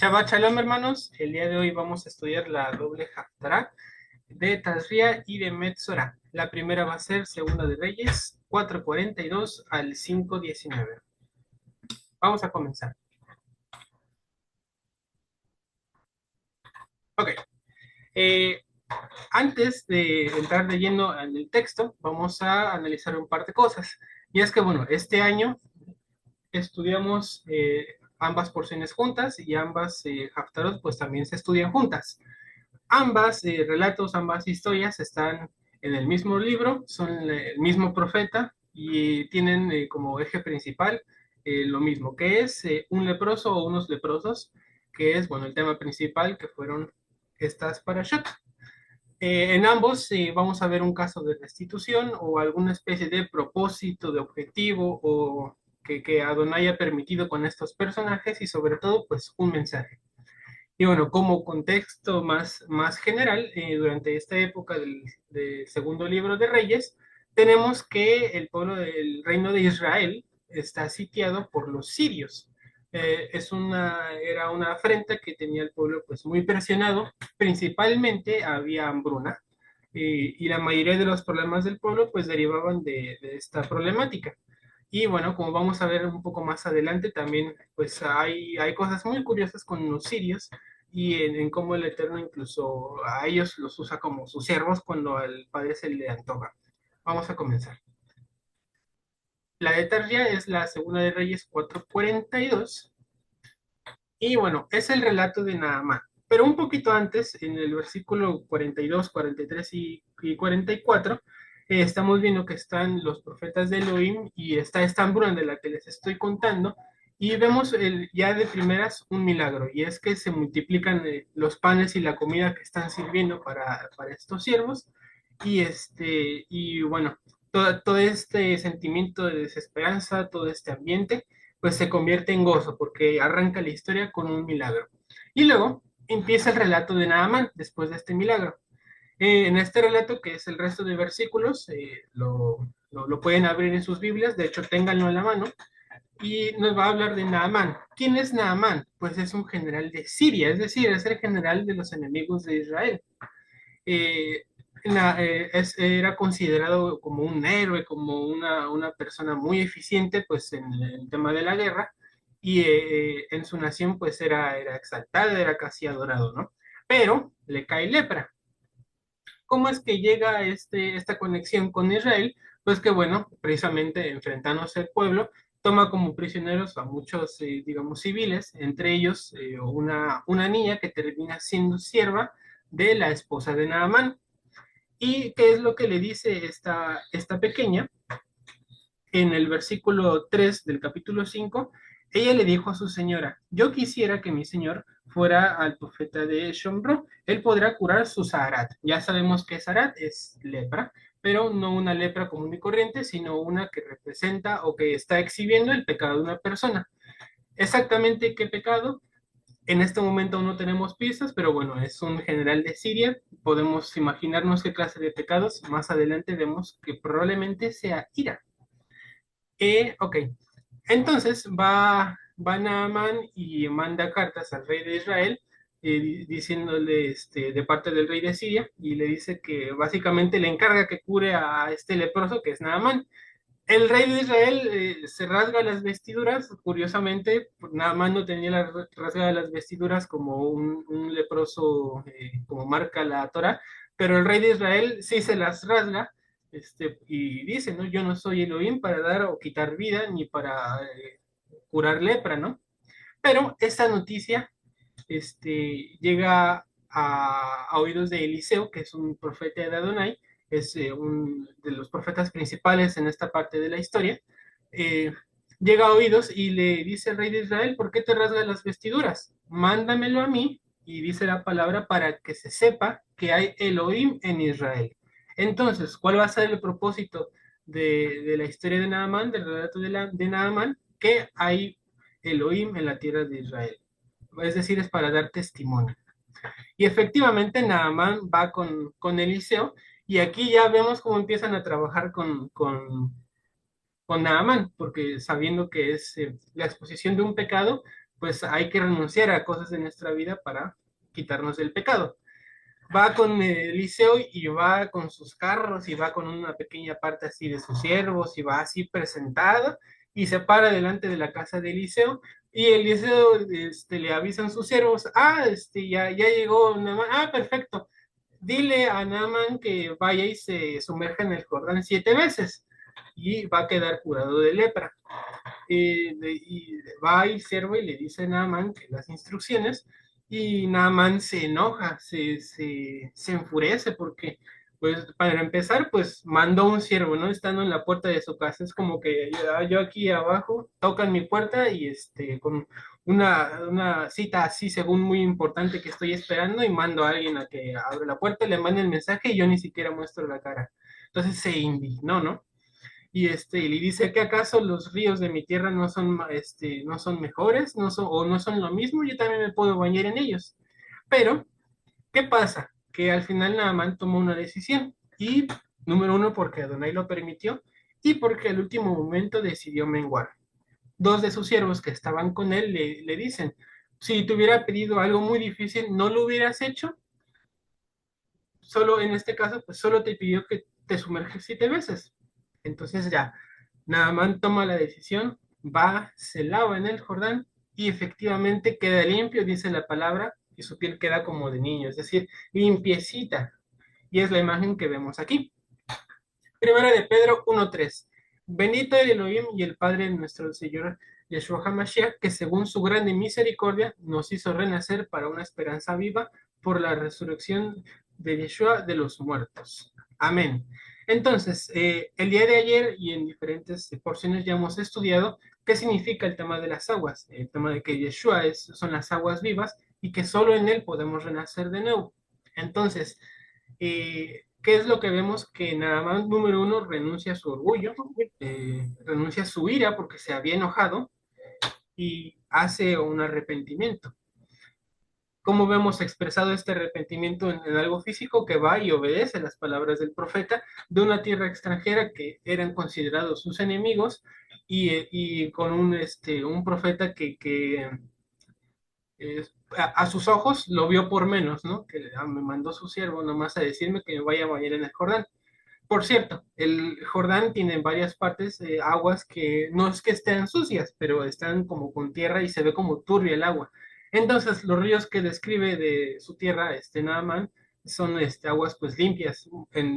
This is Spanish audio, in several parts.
Shabbat Shalom, hermanos. El día de hoy vamos a estudiar la doble Haftarah de Tazria y de Metzorah. La primera va a ser Segunda de Reyes, 4:42 al 5:19. Vamos a comenzar. Ok. Eh, Antes de entrar de lleno en el texto, vamos a analizar un par de cosas. Y es que, bueno, este año estudiamos ambas porciones juntas y ambas Haftarot pues también se estudian juntas. Ambas relatos, ambas historias están en el mismo libro, son el mismo profeta y tienen como eje principal lo mismo, que es un leproso o unos leprosos, que es, bueno, el tema principal que fueron estas parashot. En ambos vamos a ver un caso de restitución o alguna especie de propósito, de objetivo o que Adonai ha permitido con estos personajes y sobre todo pues un mensaje. Y bueno, como contexto más general, durante esta época del segundo libro de Reyes, tenemos que el pueblo del reino de Israel está sitiado por los sirios. Era una afrenta que tenía el pueblo pues muy presionado, principalmente había hambruna, y la mayoría de los problemas del pueblo pues derivaban de esta problemática. Y bueno, como vamos a ver un poco más adelante, también pues hay cosas muy curiosas con los sirios y en cómo el Eterno incluso a ellos los usa como sus siervos cuando al Padre se le antoja. Vamos a comenzar. La de Tarja es la segunda de Reyes 4:42 y bueno, es el relato de Naamán. Pero un poquito antes, en el versículo 42, 43 y 44, estamos viendo que están los profetas de Elohim y está esta hambruna de la que les estoy contando. Y vemos ya de primeras un milagro, y es que se multiplican los panes y la comida que están sirviendo para estos siervos. Y bueno, todo este sentimiento de desesperanza, todo este ambiente, pues se convierte en gozo, porque arranca la historia con un milagro. Y luego empieza el relato de Naamán después de este milagro. En este relato, que es el resto de versículos, lo pueden abrir en sus Biblias, de hecho, ténganlo en la mano, y nos va a hablar de Naamán. ¿Quién es Naamán? Pues es un general de Siria, es decir, es el general de los enemigos de Israel. eh, Era considerado como un héroe, como una persona muy eficiente pues en el tema de la guerra y en su nación pues era exaltado, era casi adorado, ¿no? Pero le cae lepra. ¿Cómo es que llega esta conexión con Israel? Pues que bueno, precisamente enfrentándose al pueblo, toma como prisioneros a muchos, digamos, civiles, entre ellos una niña que termina siendo sierva de la esposa de Naamán. ¿Y qué es lo que le dice esta pequeña? En el versículo 3 del capítulo 5, ella le dijo a su señora, yo quisiera que mi señor fuera al profeta de Shombro, él podrá curar su Saharat. Ya sabemos que Saharat es lepra, pero no una lepra común y corriente, sino una que representa o que está exhibiendo el pecado de una persona. Exactamente qué pecado, en este momento aún no tenemos pistas, pero bueno, es un general de Siria. Podemos imaginarnos qué clase de pecados. Más adelante vemos que probablemente sea ira. Ok, entonces va Naaman y manda cartas al rey de Israel, diciéndole de parte del rey de Siria, y le dice que básicamente le encarga que cure a este leproso que es Naamán. El rey de Israel se rasga las vestiduras, curiosamente, nada más no tenía la rasgada de las vestiduras como un leproso, como marca la Torah, pero el rey de Israel sí se las rasga, y dice, ¿no? Yo no soy Elohim para dar o quitar vida, ni para curar lepra, ¿no? Pero esta noticia llega a oídos de Eliseo, que es un profeta de Adonai, es un de los profetas principales en esta parte de la historia. eh, Llega a oídos y le dice al rey de Israel, ¿por qué te rasgas las vestiduras? Mándamelo a mí, y dice la palabra para que se sepa que hay Elohim en Israel. Entonces, ¿cuál va a ser el propósito de la historia de Naamán, del relato de Naamán? Que hay Elohim en la tierra de Israel, es decir, es para dar testimonio. Y efectivamente Naamán va con Eliseo, y aquí ya vemos cómo empiezan a trabajar con Naamán, porque sabiendo que es la exposición de un pecado, pues hay que renunciar a cosas de nuestra vida para quitarnos el pecado. Va con Eliseo y va con sus carros y va con una pequeña parte así de sus siervos y va así presentado y se para delante de la casa de Eliseo y Eliseo le avisan sus siervos, ya llegó Naamán, perfecto, dile a Naaman que vaya y se sumerja en el Jordán 7 veces y va a quedar curado de lepra. Y va el siervo y le dice a Naaman que las instrucciones, y Naaman se enoja, se enfurece porque, pues, para empezar, pues, mandó un siervo, ¿no? Estando en la puerta de su casa, es como que yo aquí abajo, tocan mi puerta y con una cita así, según muy importante que estoy esperando, y mando a alguien a que abra la puerta, le mande el mensaje y yo ni siquiera muestro la cara. Entonces se indignó, ¿no? Y le dice que acaso los ríos de mi tierra no son mejores, o no son lo mismo, yo también me puedo bañar en ellos. Pero, ¿qué pasa? Que al final Naaman tomó una decisión, y número uno, porque Adonai lo permitió, y porque al último momento decidió menguar. Dos de sus siervos que estaban con él le dicen, si te hubiera pedido algo muy difícil, no lo hubieras hecho, solo en este caso, pues solo te pidió que te sumerges 7 veces. Entonces ya, Naamán toma la decisión, va, se lava en el Jordán y efectivamente queda limpio, dice la palabra, y su piel queda como de niño, es decir, limpiecita. Y es la imagen que vemos aquí. Primera de Pedro 1:3. Bendito el Elohim y el Padre de nuestro Señor Yeshua HaMashiach, que según su grande misericordia nos hizo renacer para una esperanza viva por la resurrección de Yeshua de los muertos. Amén. Entonces, el día de ayer y en diferentes porciones ya hemos estudiado qué significa el tema de las aguas, el tema de que Yeshua son las aguas vivas y que solo en él podemos renacer de nuevo. Entonces, ¿qué es lo que vemos? Que nada más, número uno, renuncia a su orgullo, renuncia a su ira porque se había enojado y hace un arrepentimiento. ¿Cómo vemos expresado este arrepentimiento en algo físico? Que va y obedece las palabras del profeta de una tierra extranjera que eran considerados sus enemigos y con un profeta que a sus ojos lo vio por menos, ¿no? Que me mandó su siervo nomás a decirme que me vaya a bañar en el Jordán. Por cierto, el Jordán tiene varias partes, aguas que no es que estén sucias, pero están como con tierra y se ve como turbia el agua. Entonces, los ríos que describe de su tierra, Naaman, son aguas pues limpias,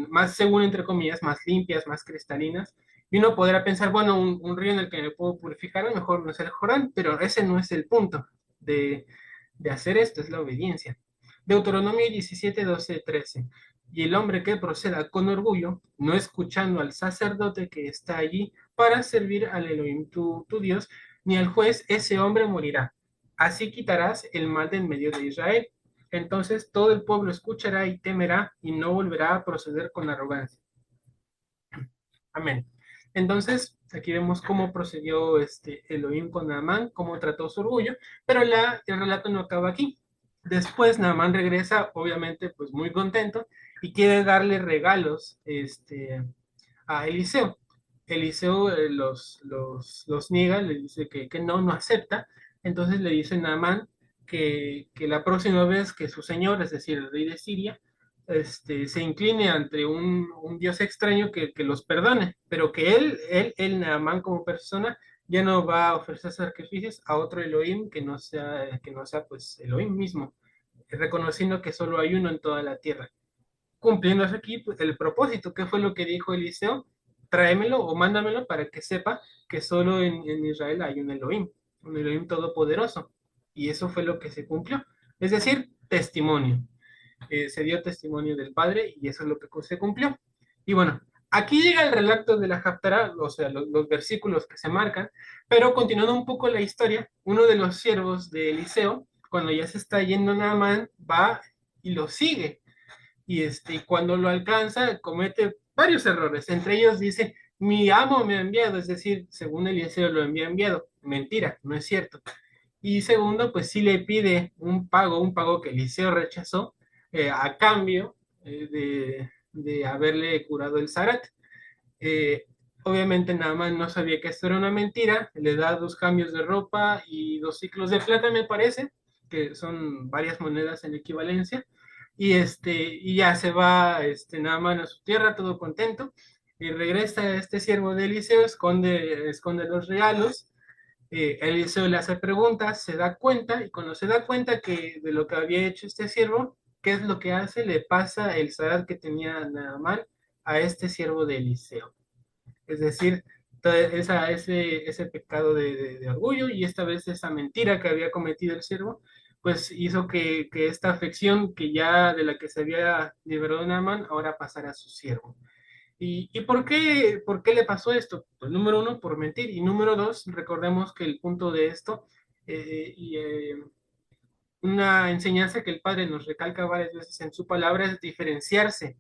más según entre comillas, más limpias, más cristalinas. Y uno podrá pensar, bueno, un río en el que me puedo purificar, a lo mejor no es el Jordán, pero ese no es el punto de, de hacer esto, es la obediencia. Deuteronomio 17, 12, 13. Y el hombre que proceda con orgullo, no escuchando al sacerdote que está allí para servir al Elohim tu Dios, ni al juez, ese hombre morirá. Así quitarás el mal de en medio de Israel. Entonces todo el pueblo escuchará y temerá y no volverá a proceder con arrogancia. Amén. Entonces, aquí vemos cómo procedió Elohim con Naamán, cómo trató su orgullo, pero el relato no acaba aquí. Después Naamán regresa, obviamente, pues muy contento, y quiere darle regalos a Eliseo. Eliseo los niega, le dice que no acepta. Entonces le dice Naamán que la próxima vez que su señor, es decir, el rey de Siria, se incline ante un Dios extraño que los perdone, pero que Naamán como persona, ya no va a ofrecer sacrificios a otro Elohim que no sea pues Elohim mismo, reconociendo que solo hay uno en toda la tierra. Cumpliendo aquí pues, el propósito, ¿qué fue lo que dijo Eliseo? Tráemelo o mándamelo para que sepa que solo en Israel hay un Elohim todopoderoso. Y eso fue lo que se cumplió. Es decir, testimonio. Se dio testimonio del Padre y eso es lo que se cumplió. Y bueno, aquí llega el relato de la Haftarah, o sea, los versículos que se marcan, pero continuando un poco la historia, uno de los siervos de Eliseo, cuando ya se está yendo Naamán, va y lo sigue. Y cuando lo alcanza, comete varios errores. Entre ellos dice, mi amo me ha enviado, es decir, según Eliseo lo había enviado. Mentira, no es cierto. Y segundo, pues sí le pide un pago que Eliseo rechazó a cambio de haberle curado el Zarat. Eh, Obviamente Naaman no sabía que esto era una mentira, le da 2 cambios de ropa y 2 ciclos de plata, me parece, que son varias monedas en equivalencia, y ya se va Naaman a su tierra todo contento, y regresa este siervo de Eliseo, esconde los regalos. Eliseo le hace preguntas, se da cuenta, y cuando se da cuenta de lo que había hecho este siervo, ¿qué es lo que hace? Le pasa el zarat que tenía Naamán a este siervo de Eliseo. Es decir, ese pecado de orgullo, y esta vez esa mentira que había cometido el siervo, pues hizo que esta afección que ya de la que se había liberado Naaman ahora pasara a su siervo. ¿Y por qué le pasó esto? Pues número uno, por mentir. Y número dos, recordemos que el punto de esto, una enseñanza que el Padre nos recalca varias veces en su palabra, es diferenciarse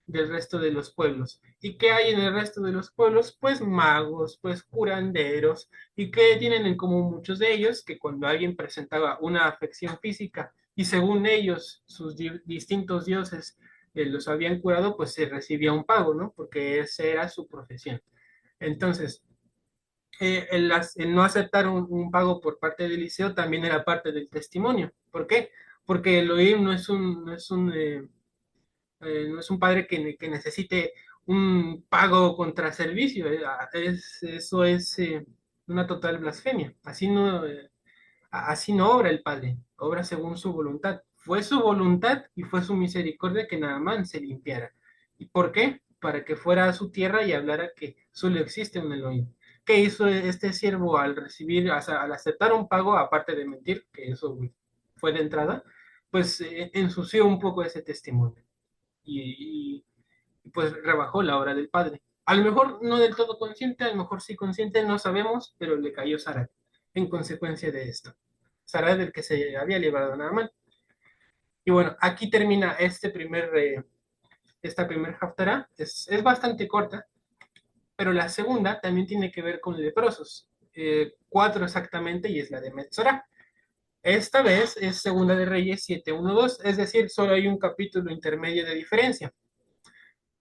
del resto de los pueblos. ¿Y qué hay en el resto de los pueblos? Pues magos, pues curanderos. ¿Y qué tienen en común muchos de ellos? Que cuando alguien presentaba una afección física y según ellos, sus distintos dioses los habían curado, pues se recibía un pago, ¿no? Porque esa era su profesión. Entonces, el no aceptar un pago por parte del liceo también era parte del testimonio. ¿Por qué? Porque Elohim no es un padre que necesite un pago contra servicio. Eso es una total blasfemia. Así no obra el Padre, obra según su voluntad. Fue su voluntad y fue su misericordia que Naamán se limpiara. ¿Y por qué? Para que fuera a su tierra y hablara que solo existe un Elohim. ¿Qué hizo este siervo al recibir, o sea, al aceptar un pago, aparte de mentir, que eso fue de entrada? Pues ensució un poco ese testimonio y, pues rebajó la obra del Padre. A lo mejor no del todo consciente, a lo mejor sí consciente, no sabemos, pero le cayó Sarat en consecuencia de esto. Sarat del que se había librado nada mal. Y bueno, aquí termina esta primer haftará. Es bastante corta, pero la segunda también tiene que ver con leprosos. 4 exactamente, y es la de Metzorah. Esta vez es Segunda de Reyes 7:1-2, es decir, solo hay un capítulo intermedio de diferencia.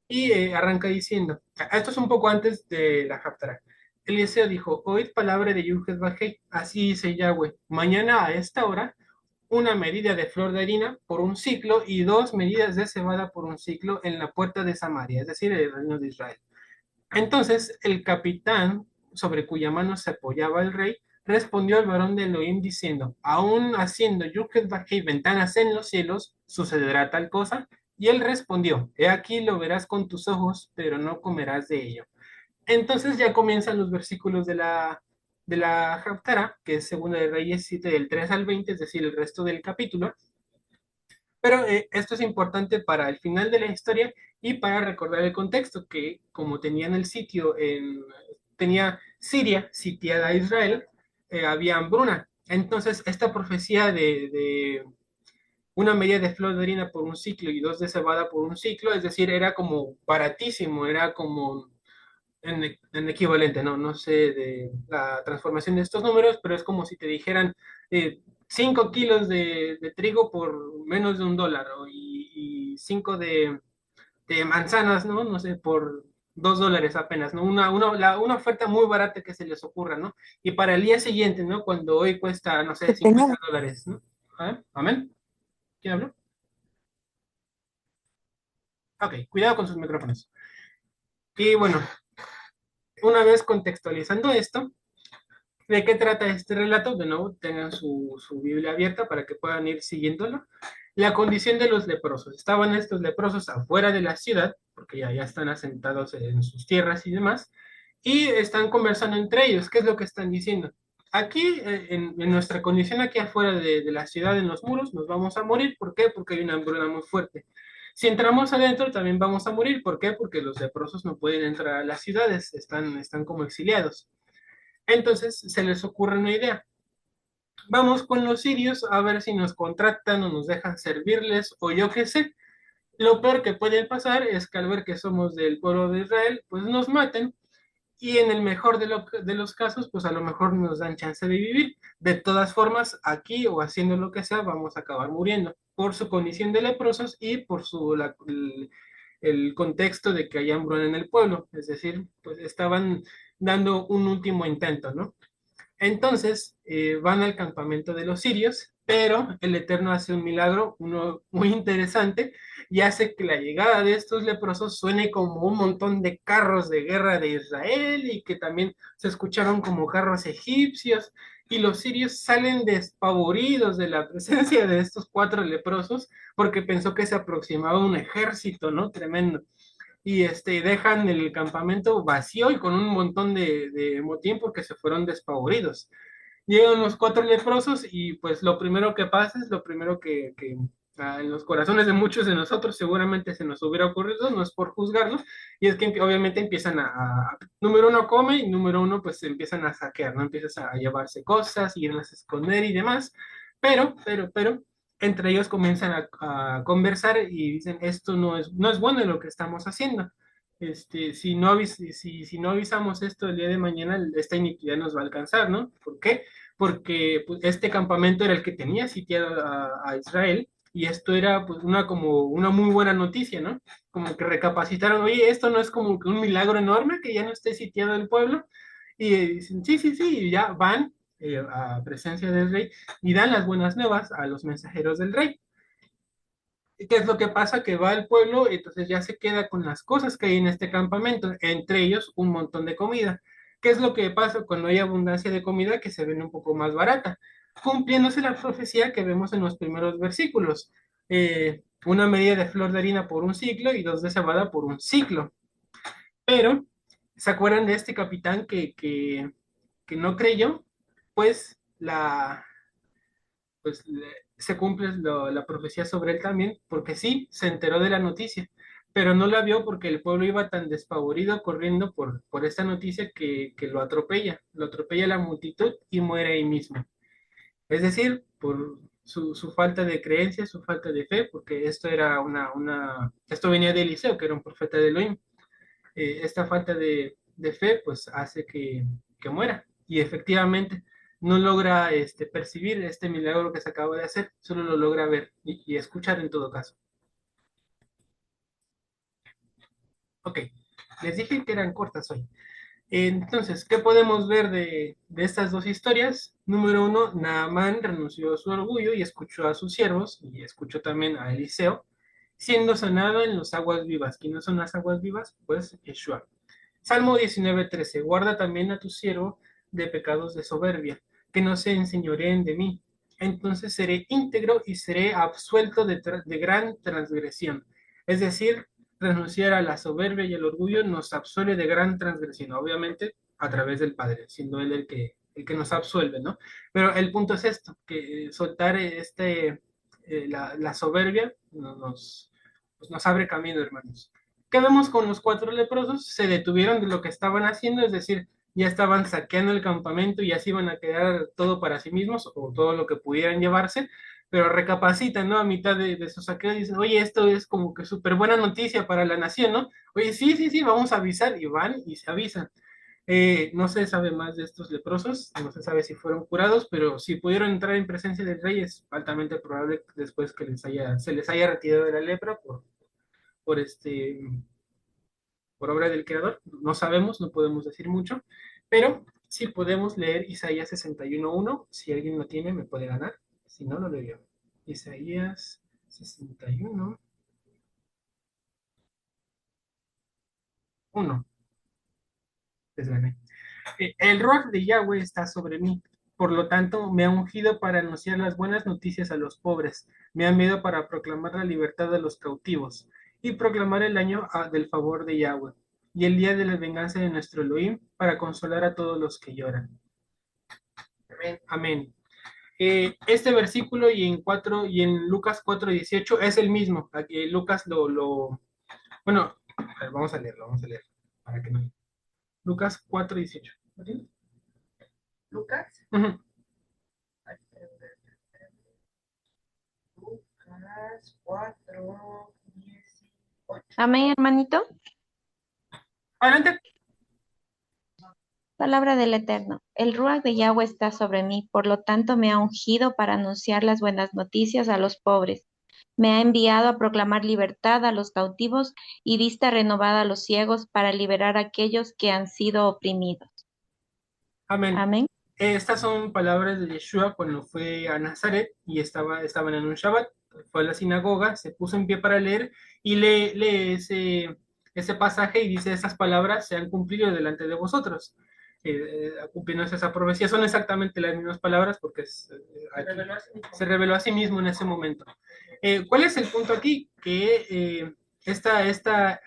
Y arranca diciendo, esto es un poco antes de la Haftarah. Eliseo dijo, oíd palabra de Yuhes Bajei, así dice Yahweh, mañana a esta hora, una medida de flor de harina por un ciclo y 2 medidas de cebada por un ciclo en la puerta de Samaria, es decir, el reino de Israel. Entonces el capitán, sobre cuya mano se apoyaba el rey, respondió al varón de Elohim diciendo, aún haciendo Yuhet Bajei ventanas en los cielos, ¿sucederá tal cosa? Y él respondió, he aquí lo verás con tus ojos, pero no comerás de ello. Entonces ya comienzan los versículos de la Haftarah, que es Segunda de Reyes 7 del 3 al 20, es decir, el resto del capítulo. Pero esto es importante para el final de la historia y para recordar el contexto, que como tenían el sitio tenía Siria sitiada a Israel, había hambruna. Entonces, esta profecía de una medida de flor de harina por un ciclo y 2 de cebada por un ciclo, es decir, era como baratísimo, era como en equivalente, no sé de la transformación de estos números, pero es como si te dijeran 5 kilos de trigo por menos de $1, y 5 de manzanas, ¿no? No sé, por $2 apenas, ¿no? Una oferta muy barata que se les ocurra, ¿no? Y para el día siguiente, ¿no? Cuando hoy cuesta, no sé, Qué $50, pena. ¿no? ¿Ah? ¿Amén? ¿Quién habló? Ok, cuidado con sus micrófonos. Y bueno, una vez contextualizando esto, ¿de qué trata este relato? De nuevo, tengan su Biblia abierta para que puedan ir siguiéndolo. La condición de los leprosos. Estaban estos leprosos afuera de la ciudad, porque ya están asentados en sus tierras y demás, y están conversando entre ellos. ¿Qué es lo que están diciendo? Aquí, en nuestra condición aquí afuera de la ciudad, en los muros, nos vamos a morir. ¿Por qué? Porque hay una hambruna muy fuerte. Si entramos adentro, también vamos a morir. ¿Por qué? Porque los leprosos no pueden entrar a las ciudades, están como exiliados. Entonces se les ocurre una idea. Vamos con los sirios a ver si nos contratan o nos dejan servirles o yo qué sé. Lo peor que puede pasar es que al ver que somos del pueblo de Israel, pues nos maten, y en el mejor de los casos, pues a lo mejor nos dan chance de vivir. De todas formas, aquí o haciendo lo que sea, vamos a acabar muriendo por su condición de leprosos y por el contexto de que hay hambruna en el pueblo, es decir, pues estaban dando un último intento, ¿no? Entonces van al campamento de los sirios, pero el Eterno hace un milagro, uno muy interesante, y hace que la llegada de estos leprosos suene como un montón de carros de guerra de Israel y que también se escucharon como carros egipcios, y los sirios salen despavoridos de la presencia de estos cuatro leprosos porque pensó que se aproximaba un ejército, ¿no? Tremendo y dejan el campamento vacío y con un montón de motín porque se fueron despavoridos. Llegan los cuatro leprosos y pues lo primero que pasa es lo primero que en los corazones de muchos de nosotros seguramente se nos hubiera ocurrido, no es por juzgarlos, y es que obviamente empiezan número uno come y número uno pues empiezan a saquear, ¿no? Empiezas a llevarse cosas, irlas a esconder y demás, pero entre ellos comienzan a conversar y dicen, esto no es bueno lo que estamos haciendo. Si no avisamos esto el día de mañana, esta iniquidad nos va a alcanzar, ¿no? ¿Por qué? Porque pues, este campamento era el que tenía sitiado a Israel y esto era pues como una muy buena noticia, ¿no? Como que recapacitaron, oye, esto no es como que un milagro enorme que ya no esté sitiado el pueblo y dicen, sí, sí, sí, y ya van a presencia del rey y dan las buenas nuevas a los mensajeros del rey. ¿Y qué es lo que pasa? Que va al pueblo y entonces ya se queda con las cosas que hay en este campamento, entre ellos un montón de comida. ¿Qué es lo que pasa cuando hay abundancia de comida que se vende un poco más barata? Cumpliéndose la profecía que vemos en los primeros versículos. Una medida de flor de harina por un ciclo y dos de cebada por un ciclo. Pero, ¿se acuerdan de este capitán que no creyó? Pues se cumple la profecía sobre él también, porque sí, se enteró de la noticia, pero no la vio porque el pueblo iba tan despavorido corriendo por esta noticia que lo atropella la multitud y muere ahí mismo. Es decir, por su falta de creencia, su falta de fe, porque esto venía de Eliseo, que era un profeta de Elohim. Esta falta de fe pues hace que muera y efectivamente no logra percibir este milagro que se acaba de hacer, solo lo logra ver y escuchar en todo caso. Ok, les dije que eran cortas hoy. Entonces, ¿qué podemos ver de estas dos historias? Número uno, Naamán renunció a su orgullo y escuchó a sus siervos y escuchó también a Eliseo, siendo sanado en las aguas vivas. ¿Quiénes son las aguas vivas? Pues Yeshua. Salmo 19:13. Guarda también a tu siervo de pecados de soberbia, que no se enseñoreen de mí. Entonces seré íntegro y seré absuelto de gran transgresión. Es decir, renunciar a la soberbia y el orgullo nos absuelve de gran transgresión, obviamente a través del Padre, siendo Él el que nos absuelve, ¿no? Pero el punto es esto, que soltar la soberbia pues nos abre camino, hermanos. ¿Qué vemos con los cuatro leprosos? Se detuvieron de lo que estaban haciendo, es decir, ya estaban saqueando el campamento y ya se iban a quedar todo para sí mismos o todo lo que pudieran llevarse, pero recapacitan, ¿no? A mitad de su saqueo y dicen, oye, esto es como que súper buena noticia para la nación, ¿no? Oye, sí, sí, sí, vamos a avisar y van y se avisan. No se sabe más de estos leprosos, no se sabe si fueron curados, pero si pudieron entrar en presencia del rey es altamente probable después que se les haya retirado de la lepra por por obra del creador. No sabemos, no podemos decir mucho, pero sí podemos leer Isaías 61:1. Si alguien lo tiene, me puede ganar. Si no, lo leo. Isaías 61:1. Les gané. El Ruach de Yahweh está sobre mí. Por lo tanto, me ha ungido para anunciar las buenas noticias a los pobres. Me ha enviado para proclamar la libertad de los cautivos y proclamar el año del favor de Yahweh y el día de la venganza de nuestro Elohim para consolar a todos los que lloran. Amén. Amén. Este versículo y en Lucas 4:18 es el mismo. Aquí Lucas bueno, a ver, vamos a leer. Para que no. Lucas 4:18. Lucas. Ujú. Lucas 4:18. Amén, hermanito. Adelante. Palabra del Eterno. El Ruach de Yahweh está sobre mí, por lo tanto me ha ungido para anunciar las buenas noticias a los pobres. Me ha enviado a proclamar libertad a los cautivos y vista renovada a los ciegos para liberar a aquellos que han sido oprimidos. Amén. Amén. Estas son palabras de Yeshua cuando fue a Nazaret y estaban en un Shabbat. Fue a la sinagoga, se puso en pie para leer y lee ese pasaje y dice: estas palabras se han cumplido delante de vosotros. Cumpliéndose esa profecía. Son exactamente las mismas palabras porque se reveló a sí mismo en ese momento. ¿Cuál es el punto aquí? Que este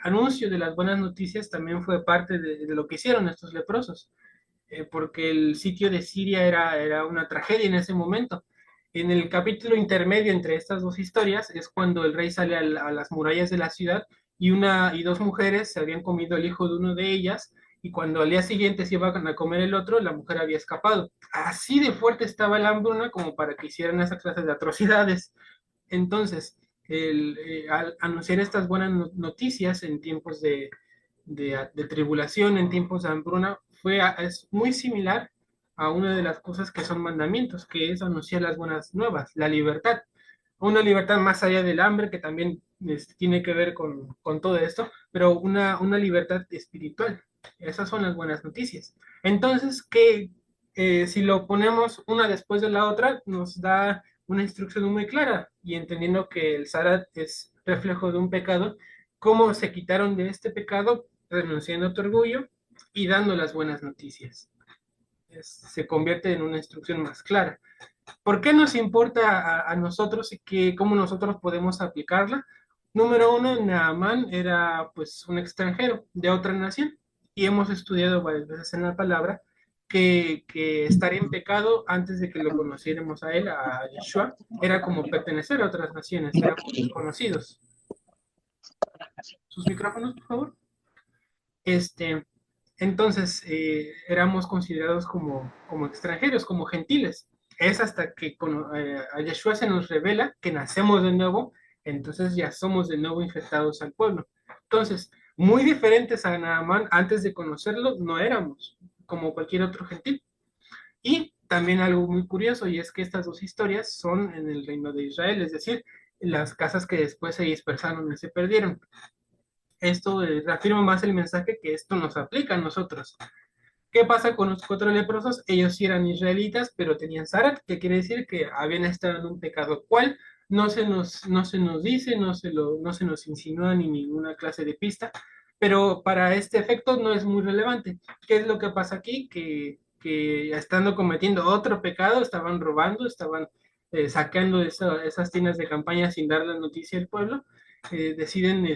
anuncio de las buenas noticias también fue parte de lo que hicieron estos leprosos, porque el sitio de Siria era una tragedia en ese momento. En el capítulo intermedio entre estas dos historias es cuando el rey sale a las murallas de la ciudad y dos mujeres se habían comido el hijo de uno de ellas, y cuando al día siguiente se iban a comer el otro, la mujer había escapado. Así de fuerte estaba la hambruna como para que hicieran esa clase de atrocidades. Entonces, al anunciar estas buenas noticias en tiempos de tribulación, en tiempos de hambruna, es muy similar a una de las cosas que son mandamientos, que es anunciar las buenas nuevas, la libertad. Una libertad más allá del hambre, que también tiene que ver con todo esto, pero una libertad espiritual. Esas son las buenas noticias. Entonces, si lo ponemos una después de la otra, nos da una instrucción muy clara, y entendiendo que el Zarat es reflejo de un pecado, cómo se quitaron de este pecado renunciando a tu orgullo y dando las buenas noticias. Se convierte en una instrucción más clara. ¿Por qué nos importa a nosotros y cómo nosotros podemos aplicarla? Número uno, Naamán era pues un extranjero de otra nación, y hemos estudiado varias veces en la palabra que estar en pecado antes de que lo conociéramos a él, a Yeshua, era como pertenecer a otras naciones, era como desconocidos. Sus micrófonos, por favor. Este, entonces, éramos considerados como extranjeros, como gentiles. Es hasta que a Yeshua se nos revela que nacemos de nuevo, entonces ya somos de nuevo infectados al pueblo. Entonces, muy diferentes a Naamán, antes de conocerlo, no éramos como cualquier otro gentil. Y también algo muy curioso, y es que estas dos historias son en el reino de Israel, es decir, las casas que después se dispersaron y se perdieron. Esto reafirma más el mensaje que esto nos aplica a nosotros. ¿Qué pasa con los cuatro leprosos? Ellos sí eran israelitas, pero tenían zarat, que quiere decir que habían estado en un pecado cual no se nos dice, no se nos insinúa ni ninguna clase de pista, pero para este efecto no es muy relevante. ¿Qué es lo que pasa aquí? Que estando cometiendo otro pecado, estaban robando, estaban saqueando esas tiendas de campaña sin dar la noticia al pueblo, deciden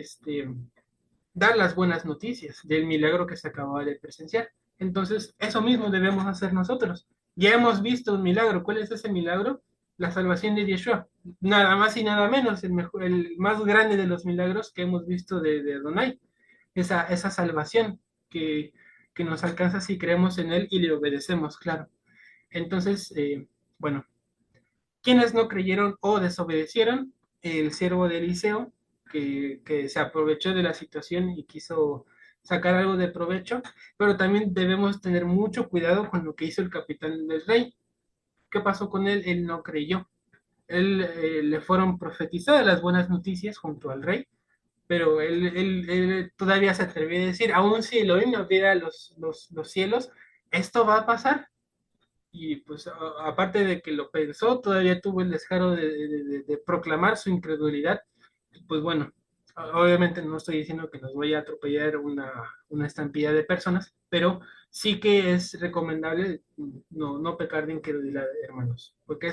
dar las buenas noticias del milagro que se acababa de presenciar. Entonces, eso mismo debemos hacer nosotros. Ya hemos visto un milagro. ¿Cuál es ese milagro? La salvación de Yeshua. Nada más y nada menos, el más grande de los milagros que hemos visto de Adonai. Esa salvación que nos alcanza si creemos en Él y le obedecemos, claro. Entonces, bueno, quienes no creyeron o desobedecieron, el siervo de Eliseo, que se aprovechó de la situación y quiso sacar algo de provecho, pero también debemos tener mucho cuidado con lo que hizo el capitán del rey. ¿Qué pasó con él? Él no creyó. Le fueron profetizadas las buenas noticias junto al rey, pero él todavía se atrevió a decir: aun si Elohim abriera los cielos, esto va a pasar. Y pues aparte de que lo pensó, todavía tuvo el descaro de proclamar su incredulidad. Pues bueno, obviamente no estoy diciendo que nos vaya a atropellar una estampida de personas, pero sí que es recomendable no pecar de incredulidad, hermanos, porque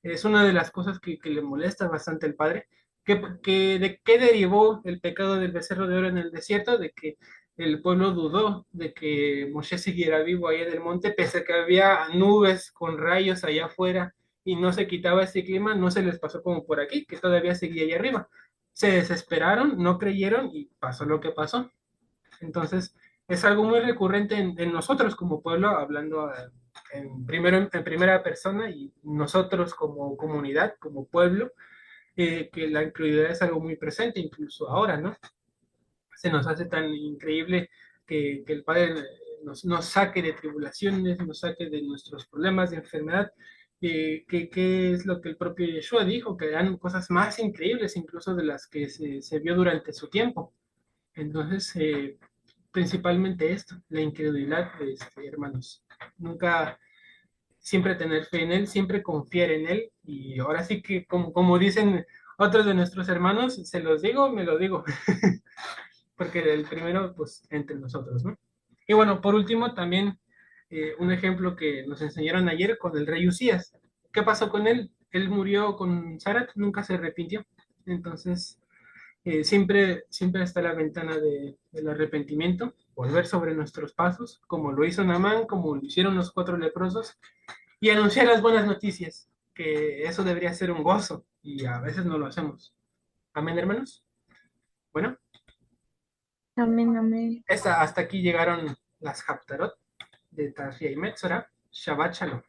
es una de las cosas que le molesta bastante al Padre. ¿De qué derivó el pecado del becerro de oro en el desierto? De que el pueblo dudó de que Moshe siguiera vivo allá del monte, pese a que había nubes con rayos allá afuera y no se quitaba ese clima. No se les pasó como por aquí, que todavía seguía allá arriba. Se desesperaron, no creyeron y pasó lo que pasó. Entonces, es algo muy recurrente en nosotros como pueblo, hablando en primera persona, y nosotros como comunidad, como pueblo, que la incredulidad es algo muy presente, incluso ahora, ¿no? Se nos hace tan increíble que el Padre nos saque de tribulaciones, nos saque de nuestros problemas de enfermedad, qué es lo que el propio Yeshua dijo, que eran cosas más increíbles incluso de las que se vio durante su tiempo. Entonces, principalmente esto, la incredulidad, hermanos. Nunca, siempre tener fe en Él, siempre confiar en Él. Y ahora sí que, como dicen otros de nuestros hermanos, se los digo, me lo digo. Porque el primero, pues, entre nosotros, ¿no? Y bueno, por último, también un ejemplo que nos enseñaron ayer con el rey Usías. ¿Qué pasó con él? Él murió con Sarat, nunca se arrepintió. Entonces, siempre está la ventana del arrepentimiento, volver sobre nuestros pasos, como lo hizo Naamán, como lo hicieron los cuatro leprosos, y anunciar las buenas noticias, que eso debería ser un gozo, y a veces no lo hacemos. Amén, hermanos. Bueno, Amén, amén. hasta aquí llegaron las Haftarot de Tafia y Metzora. Shabbat Shalom.